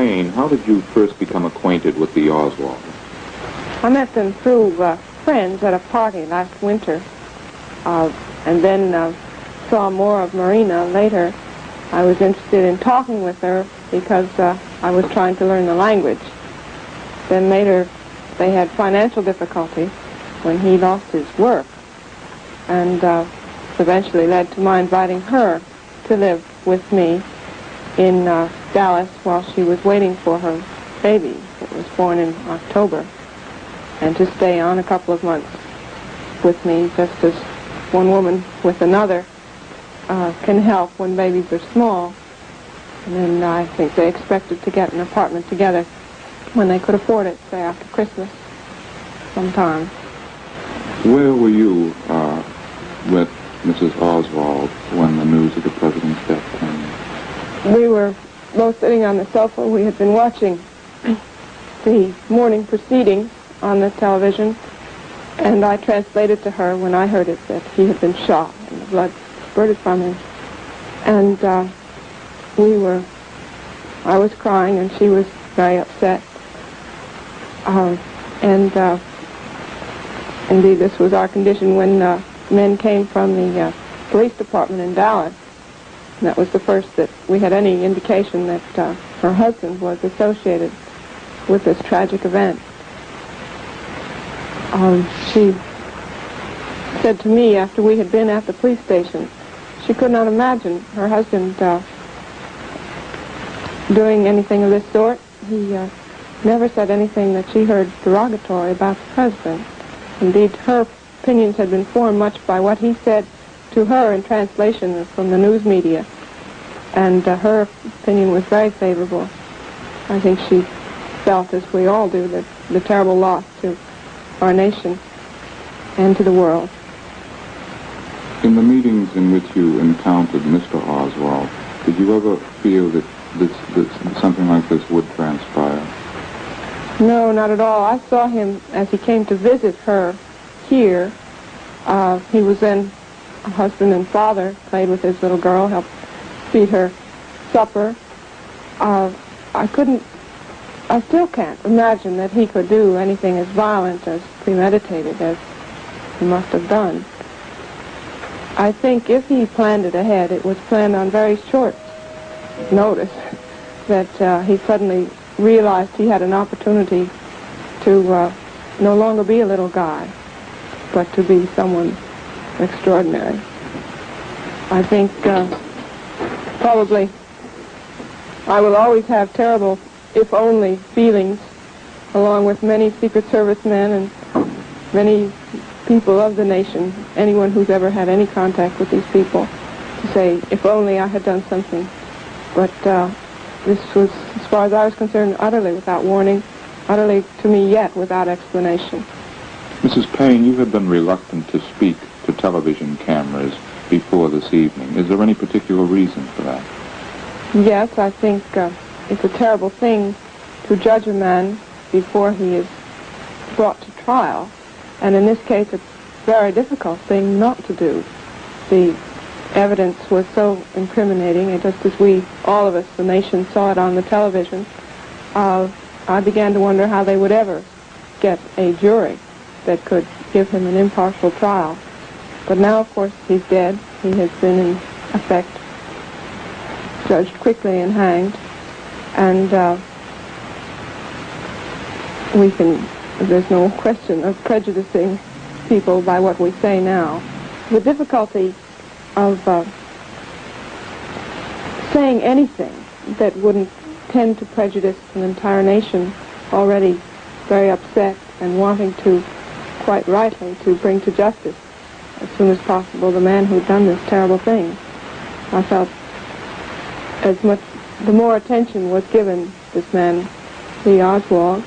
Paine, how did you first become acquainted with the Oswalds? I met them through friends at a party last winter, and then saw more of Marina later. I was interested in talking with her because I was trying to learn the language. Then later, they had financial difficulties when he lost his work, and eventually led to my inviting her to live with me in Dallas while she was waiting for her baby that was born in October, and to stay on a couple of months with me, just as one woman with another can help when babies are small. And then I think they expected to get an apartment together when they could afford it, say after Christmas sometime. Where were you with Mrs. Oswald when the news of the president's death came? We were both sitting on the sofa. We had been watching the morning proceedings on the television, and I translated to her when I heard it that he had been shot and the blood spurted from him. And I was crying and she was very upset. Indeed, this was our condition when men came from the police department in Dallas. And that was the first that we had any indication that her husband was associated with this tragic event. She said to me after we had been at the police station, she could not imagine her husband doing anything of this sort. He never said anything that she heard derogatory about the president. Indeed, her opinions had been formed much by what he said to her in translation from the news media, and her opinion was very favorable. I think she felt, as we all do, that the terrible loss to our nation and to the world. In the meetings in which you encountered Mr. Oswald, did you ever feel that something like this would transpire? No, not at all. I saw him as he came to visit her here. He was then a husband and father, played with his little girl, helped feed her supper. I still can't imagine that he could do anything as violent, as premeditated as he must have done. I think if he planned it ahead, it was planned on very short notice, that he suddenly realized he had an opportunity to no longer be a little guy, but to be someone extraordinary. I think probably I will always have terrible if-only feelings, along with many Secret Service men and many people of the nation, anyone who's ever had any contact with these people, to say, if only I had done something. But this was, as far as I was concerned, utterly without warning, utterly, to me yet, without explanation. Mrs. Paine, you have been reluctant to speak to television cameras before this evening. Is there any particular reason for that? Yes, I think it's a terrible thing to judge a man before he is brought to trial. And in this case, it's a very difficult thing not to do. The evidence was so incriminating, and just as we, all of us, the nation, saw it on the television, I began to wonder how they would ever get a jury that could give him an impartial trial. But now, of course, he's dead. He has been, in effect, judged quickly and hanged. And there's no question of prejudicing people by what we say now. The difficulty of saying anything that wouldn't tend to prejudice an entire nation already very upset and wanting to, quite rightly, to bring to justice as soon as possible the man who'd done this terrible thing. I felt the more attention was given this man, Lee Oswald,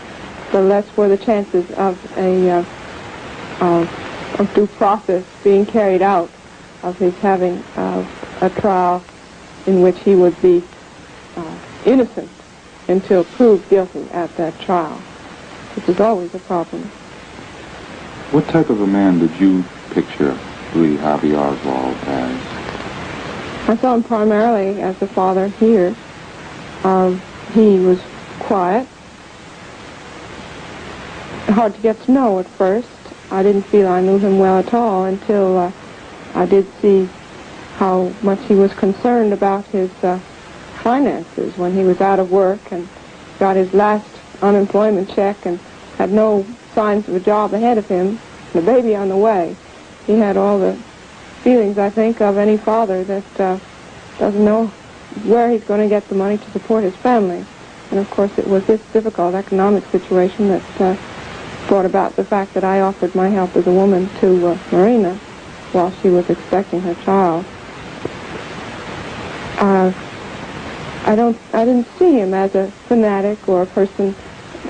the less were the chances of of due process being carried out, of his having a trial in which he would be innocent until proved guilty at that trial, which is always a problem. What type of a man did you picture Lee Harvey Oswald as? I saw him primarily as the father here. He was quiet, hard to get to know at first. I didn't feel I knew him well at all until I did see how much he was concerned about his finances when he was out of work and got his last unemployment check and had no signs of a job ahead of him, and a baby on the way. He had all the feelings, I think, of any father that doesn't know where he's going to get the money to support his family. And of course it was this difficult economic situation that brought about the fact that I offered my help as a woman to Marina while she was expecting her child. I didn't see him as a fanatic or a person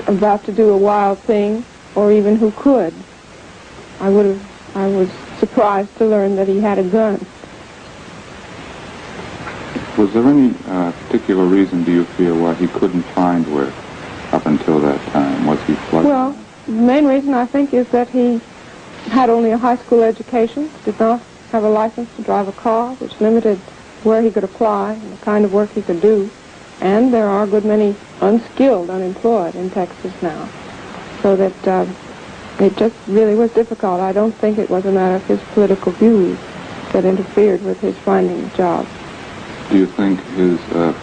about to do a wild thing, or even who could. I was surprised to learn that he had a gun. Was there any particular reason, do you feel, why he couldn't find work up until that time? Was he flustered? Well, the main reason, I think, is that he had only a high school education, did not have a license to drive a car, which limited where he could apply and the kind of work he could do. And there are a good many unskilled unemployed in Texas now. So that it just really was difficult. I don't think it was a matter of his political views that interfered with his finding a job. Do you think his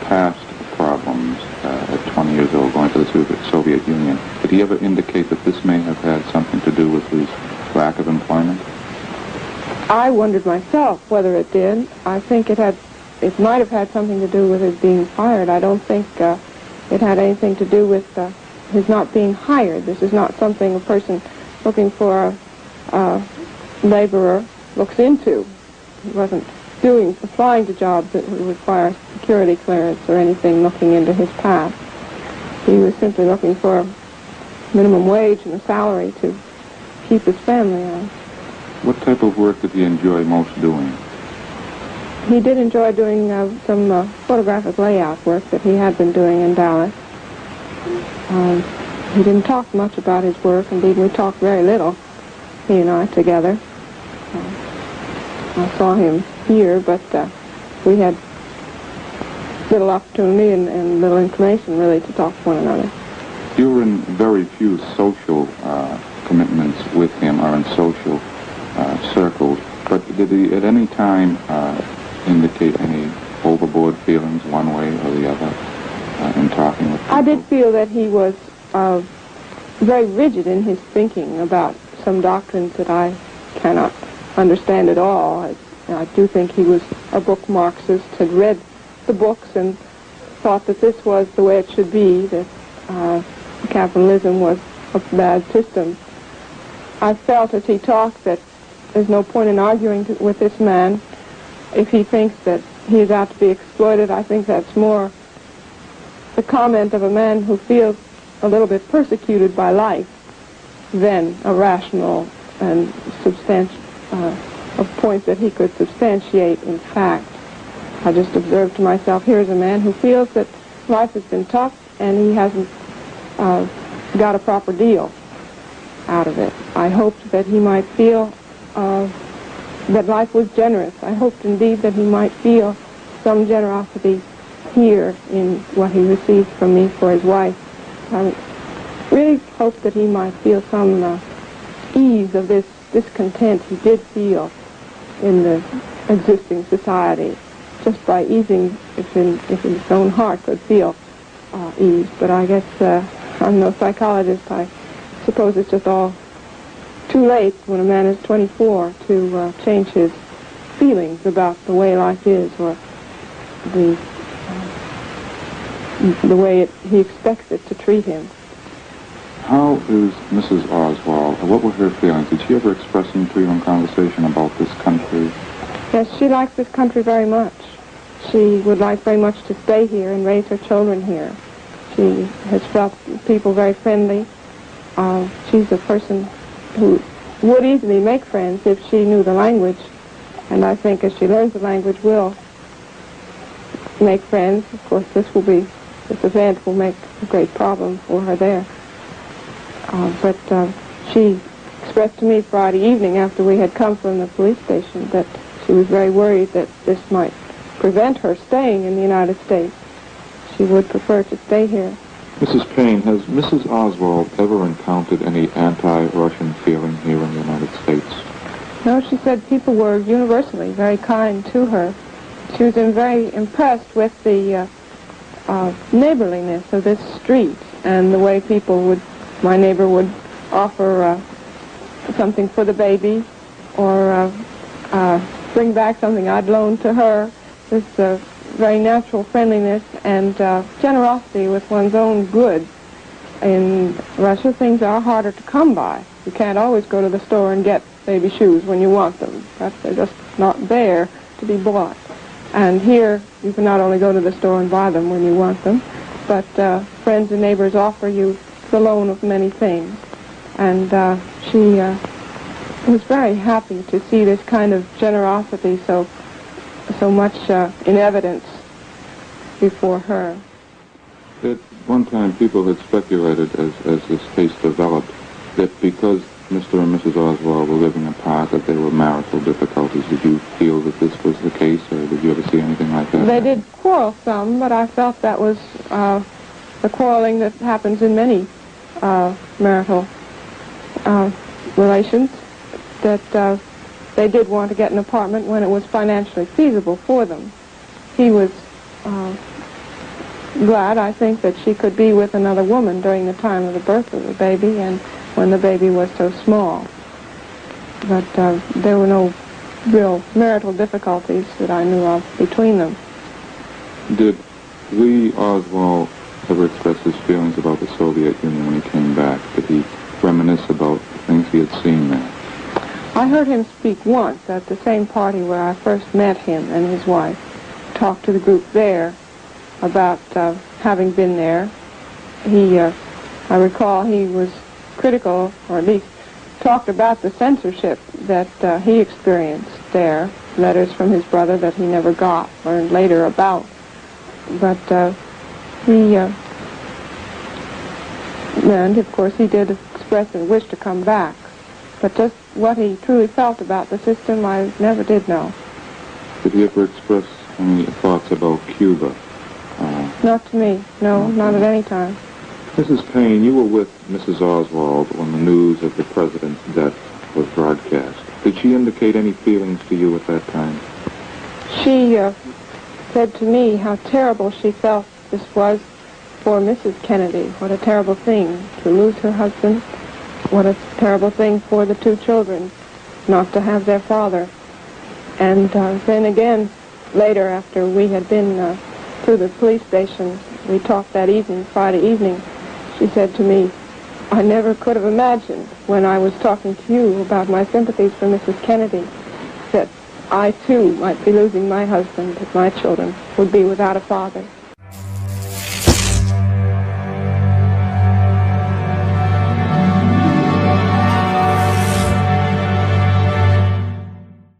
past problems at 20 years old going to the Soviet Union, did he ever indicate that this may have had something to do with his lack of employment? I wondered myself whether it did. I think it might have had something to do with his being fired. I don't think it had anything to do with his not being hired. This is not something a person looking for a laborer looks into. He wasn't applying to jobs that would require security clearance or anything looking into his past. He was simply looking for a minimum wage and a salary to keep his family on. What type of work did he enjoy most doing? He did enjoy doing some photographic layout work that he had been doing in Dallas. He didn't talk much about his work. Indeed, we talked very little, he and I together. I saw him here, but we had little opportunity and little inclination, really, to talk to one another. You were in very few social commitments with him or in social circles, but did he at any time indicate any overboard feelings one way or the other in talking with people? I did feel that he was very rigid in his thinking about some doctrines that I cannot understand at all. I do think he was a book Marxist, had read the books and thought that this was the way it should be, that capitalism was a bad system. I felt as he talked that there's no point in arguing with this man. If he thinks that he is out to be exploited, I think that's more the comment of a man who feels a little bit persecuted by life than a rational and a point that he could substantiate in fact. I just observed to myself, here's a man who feels that life has been tough and he hasn't got a proper deal out of it. I hoped that he might feel that life was generous. I hoped indeed that he might feel some generosity here in what he received from me for his wife. I really hoped that he might feel some ease of this discontent he did feel in the existing society, just by easing, if his own heart could feel ease. But I guess I'm no psychologist. I suppose it's just all too late when a man is 24 to change his feelings about the way life is, or the way he expects it to treat him. How is Mrs. Oswald? What were her feelings? Did she ever express them to you in conversation about this country? Yes, she likes this country very much. She would like very much to stay here and raise her children here. She has felt people very friendly. She's a person who would easily make friends if she knew the language, and I think as she learns the language will make friends. Of course, this event will make a great problem for her there. But she expressed to me Friday evening after we had come from the police station that she was very worried that this might prevent her staying in the United States. She would prefer to stay here. Mrs. Paine, has Mrs. Oswald ever encountered any anti-Russian feeling here in the United States? No, she said people were universally very kind to her. She was very impressed with the neighborliness of this street and the way my neighbor would offer something for the baby or bring back something I'd loaned to her. This very natural friendliness and generosity with one's own goods. In Russia, things are harder to come by. You can't always go to the store and get baby shoes when you want them. They're just not there to be bought. And here, you can not only go to the store and buy them when you want them, but friends and neighbors offer you the loan of many things. And she was very happy to see this kind of generosity so much in evidence before her. At one time, people had speculated, as this case developed, that because Mr. and Mrs. Oswald were living apart, that there were marital difficulties. Did you feel that this was the case, or did you ever see anything like that? They did quarrel some, but I felt that was the quarreling that happens in many marital relations, that they did want to get an apartment when it was financially feasible for them. He was glad, I think, that she could be with another woman during the time of the birth of the baby and when the baby was so small. But there were no real marital difficulties that I knew of between them. Did Lee Oswald ever express his feelings about the Soviet Union when he came back? Did he reminisce about the things he had seen there? I heard him speak once at the same party where I first met him and his wife. Talked to the group there about having been there. I recall he was critical, or at least talked about the censorship that he experienced there, letters from his brother that he never got, learned later about. But and of course he did express a wish to come back. But just what he truly felt about the system, I never did know. Did he ever express any thoughts about Cuba? Not to me, no, not at any time. Mrs. Paine, you were with Mrs. Oswald when the news of the president's death was broadcast. Did she indicate any feelings to you at that time? She said to me how terrible she felt this was for Mrs. Kennedy. What a terrible thing to lose her husband. What a terrible thing for the two children not to have their father. And then again, later, after we had been to the police station, we talked that evening, Friday evening. She said to me, I never could have imagined when I was talking to you about my sympathies for Mrs. Kennedy that I too might be losing my husband, that my children would be without a father.